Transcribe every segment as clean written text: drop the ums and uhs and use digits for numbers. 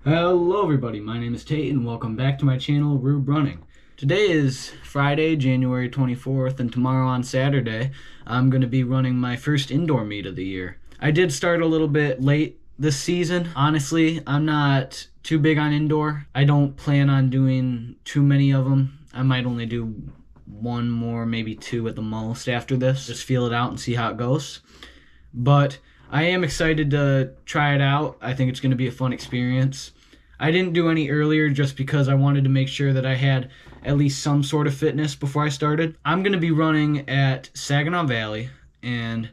Hello everybody, my name is Tate and welcome back to my channel, Rube Running. Today is Friday, January 24th, and tomorrow on Saturday, I'm going to be running my first indoor meet of the year. I did start a little bit late this season. Honestly, I'm not too big on indoor. I don't plan on doing too many of them. I might only do one more, maybe two at the most after this. Just feel it out and see how it goes. But I am excited to try it out. I think it's going to be a fun experience. I didn't do any earlier just because I wanted to make sure that I had at least some sort of fitness before I started. I'm going to be running at Saginaw Valley, and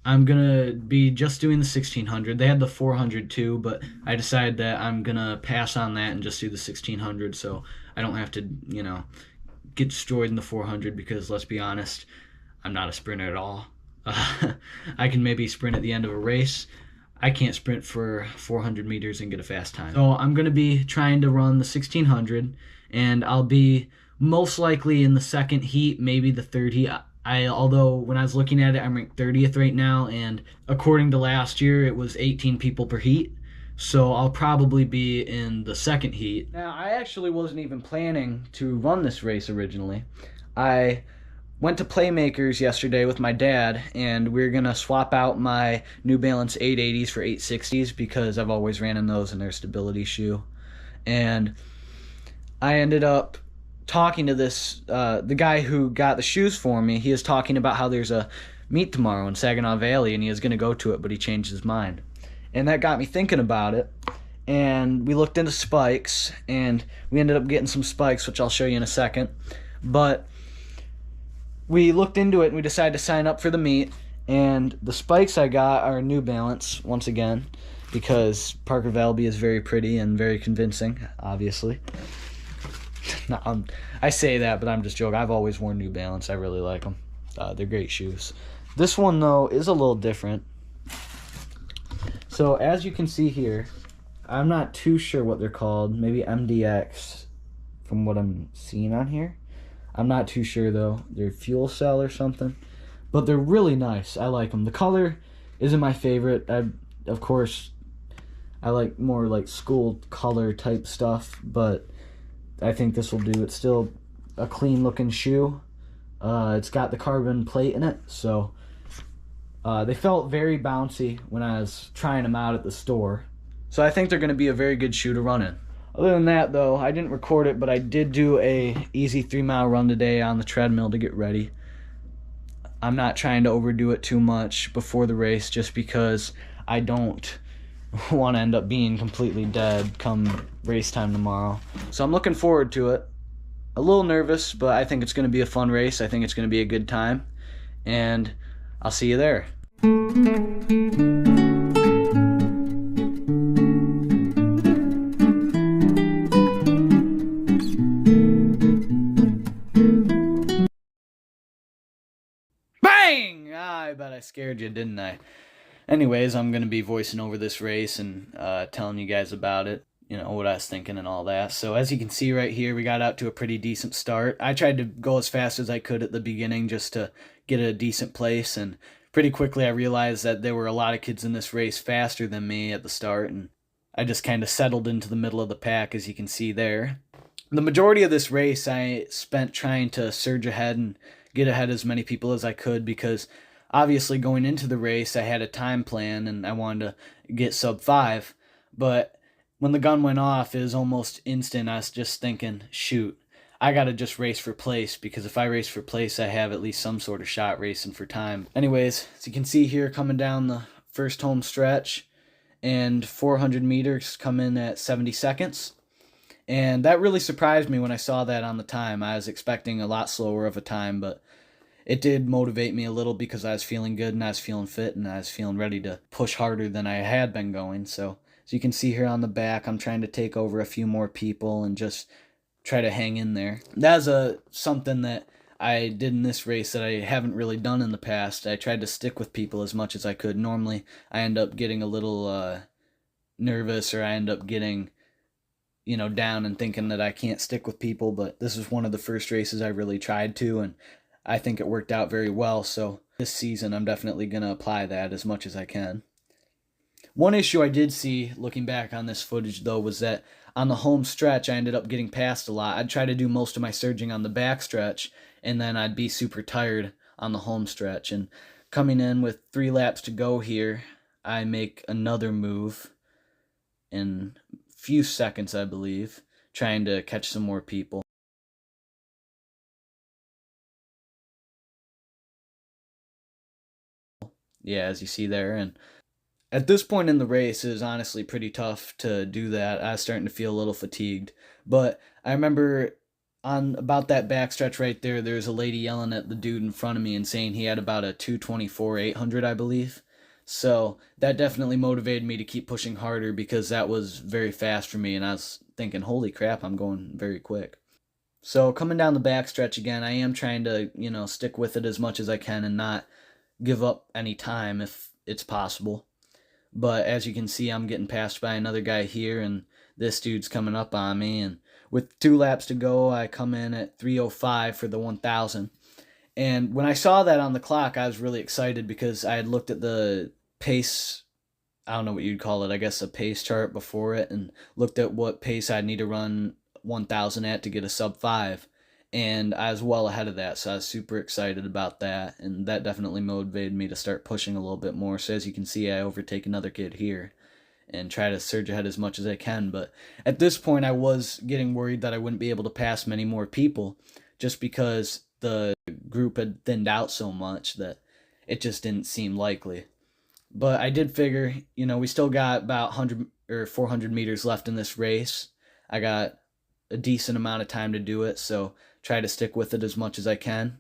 I'm going to be just doing the 1600. They had the 400 too, but I decided that I'm going to pass on that and just do the 1600 so I don't have to, get destroyed in the 400 because, let's be honest, I'm not a sprinter at all. I can maybe sprint at the end of a race. I can't sprint for 400 meters and get a fast time. So I'm going to be trying to run the 1600, and I'll be most likely in the second heat, maybe the third heat. Although when I was looking at it, I'm ranked 30th right now, and according to last year, it was 18 people per heat. So I'll probably be in the second heat. Now, I actually wasn't even planning to run this race originally. I went to Playmakers yesterday with my dad, and we're going to swap out my New Balance 880s for 860s because I've always ran in those and they're a stability shoe. And I ended up talking to the guy who got the shoes for me. He is talking about how there's a meet tomorrow in Saginaw Valley, and he was going to go to it, but he changed his mind. And that got me thinking about it. And we looked into spikes, and we ended up getting some spikes, which I'll show you in a second. But we looked into it and we decided to sign up for the meet, and the spikes I got are New Balance once again because Parker Valby is very pretty and very convincing, obviously. No, I say that, but I'm just joking. I've always worn New Balance. I really like them. They're great shoes. This one, though, is a little different. So as you can see here, I'm not too sure what they're called. Maybe MDX from what I'm seeing on here. I'm not too sure though. They're fuel cell or something. But they're really nice. I like them. The color isn't my favorite. Of course, I like more like school color type stuff, but I think this will do. It's still a clean looking shoe. It's got the carbon plate in it, so they felt very bouncy when I was trying them out at the store. So I think they're going to be a very good shoe to run in. Other than that, though, I didn't record it, but I did do a easy 3-mile run today on the treadmill to get ready. I'm not trying to overdo it too much before the race just because I don't want to end up being completely dead come race time tomorrow. So I'm looking forward to it. A little nervous, but I think it's going to be a fun race. I think it's going to be a good time, and I'll see you there. Bang! I bet I scared you, didn't I? Anyways, I'm going to be voicing over this race and telling you guys about it, what I was thinking and all that. So as you can see right here, we got out to a pretty decent start. I tried to go as fast as I could at the beginning just to get a decent place, and pretty quickly I realized that there were a lot of kids in this race faster than me at the start, and I just kind of settled into the middle of the pack, as you can see there. The majority of this race I spent trying to surge ahead and get ahead as many people as I could because obviously going into the race I had a time plan and I wanted to get sub 5, but when the gun went off it was almost instant. I was just thinking, shoot, I gotta just race for place, because if I race for place I have at least some sort of shot racing for time. Anyways, as you can see here, coming down the first home stretch, and 400 meters come in at 70 seconds. And that really surprised me when I saw that on the time. I was expecting a lot slower of a time, but it did motivate me a little because I was feeling good and I was feeling fit and I was feeling ready to push harder than I had been going. So as you can see here on the back, I'm trying to take over a few more people and just try to hang in there. That was something that I did in this race that I haven't really done in the past. I tried to stick with people as much as I could. Normally I end up getting a little nervous, or I end up getting down and thinking that I can't stick with people, but this is one of the first races I really tried to, and I think it worked out very well. So this season I'm definitely going to apply that as much as I can. One issue I did see looking back on this footage, though, was that on the home stretch, I ended up getting passed a lot. I'd try to do most of my surging on the back stretch, and then I'd be super tired on the home stretch. And coming in with 3 laps to go here, I make another move in a few seconds, I believe, trying to catch some more people. Yeah, as you see there, and at this point in the race, it was honestly pretty tough to do that. I was starting to feel a little fatigued. But I remember on about that backstretch right there, there's a lady yelling at the dude in front of me and saying he had about a 224 800, I believe. So that definitely motivated me to keep pushing harder because that was very fast for me. And I was thinking, holy crap, I'm going very quick. So coming down the backstretch again, I am trying to, stick with it as much as I can and not give up any time if it's possible. But as you can see, I'm getting passed by another guy here, and this dude's coming up on me. And with 2 laps to go, I come in at 3:05 for the 1,000. And when I saw that on the clock, I was really excited because I had looked at the pace, I don't know what you'd call it, I guess a pace chart before it, and looked at what pace I'd need to run 1,000 at to get a sub 5. And I was well ahead of that, so I was super excited about that, and that definitely motivated me to start pushing a little bit more. So as you can see, I overtake another kid here and try to surge ahead as much as I can. But at this point, I was getting worried that I wouldn't be able to pass many more people just because the group had thinned out so much that it just didn't seem likely. But I did figure, we still got about 100 or 400 meters left in this race. I got a decent amount of time to do it, so try to stick with it as much as I can.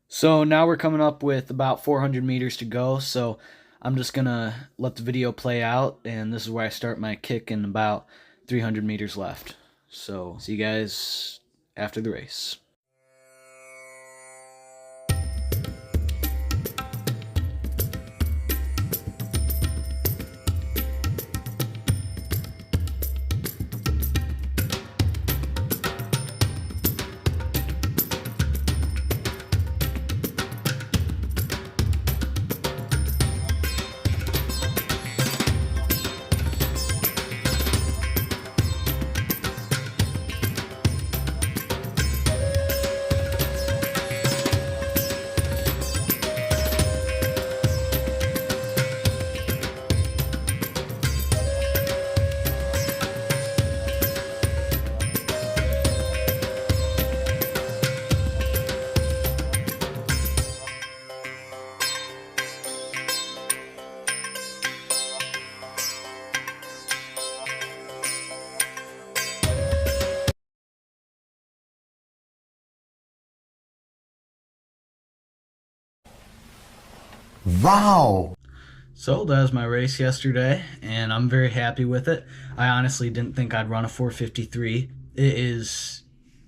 So now we're coming up with about 400 meters to go, so I'm just gonna let the video play out, and this is where I start my kick in about 300 meters left. So see you guys after the race. Wow! So that was my race yesterday, and I'm very happy with it. I honestly didn't think I'd run a 4:53. It is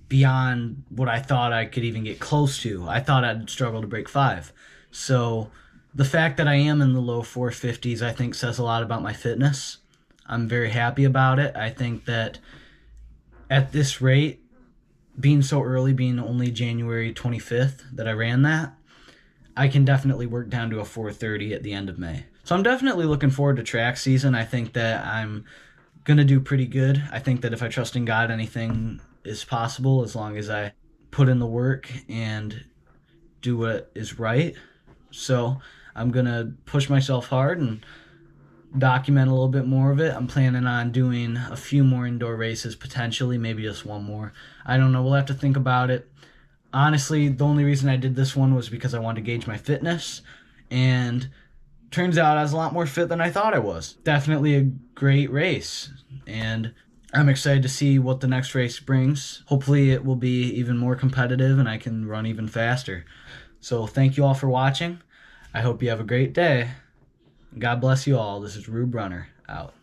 beyond what I thought I could even get close to. I thought I'd struggle to break 5. So the fact that I am in the low 450s, I think, says a lot about my fitness. I'm very happy about it. I think that at this rate, being so early, being only January 25th that I ran that, I can definitely work down to a 4:30 at the end of May. So I'm definitely looking forward to track season. I think that I'm going to do pretty good. I think that if I trust in God, anything is possible as long as I put in the work and do what is right. So I'm going to push myself hard and document a little bit more of it. I'm planning on doing a few more indoor races, potentially, maybe just one more. I don't know. We'll have to think about it. Honestly, the only reason I did this one was because I wanted to gauge my fitness, and turns out I was a lot more fit than I thought I was. Definitely a great race, and I'm excited to see what the next race brings. Hopefully it will be even more competitive and I can run even faster. So thank you all for watching. I hope you have a great day. God bless you all. This is Rube Runner, out.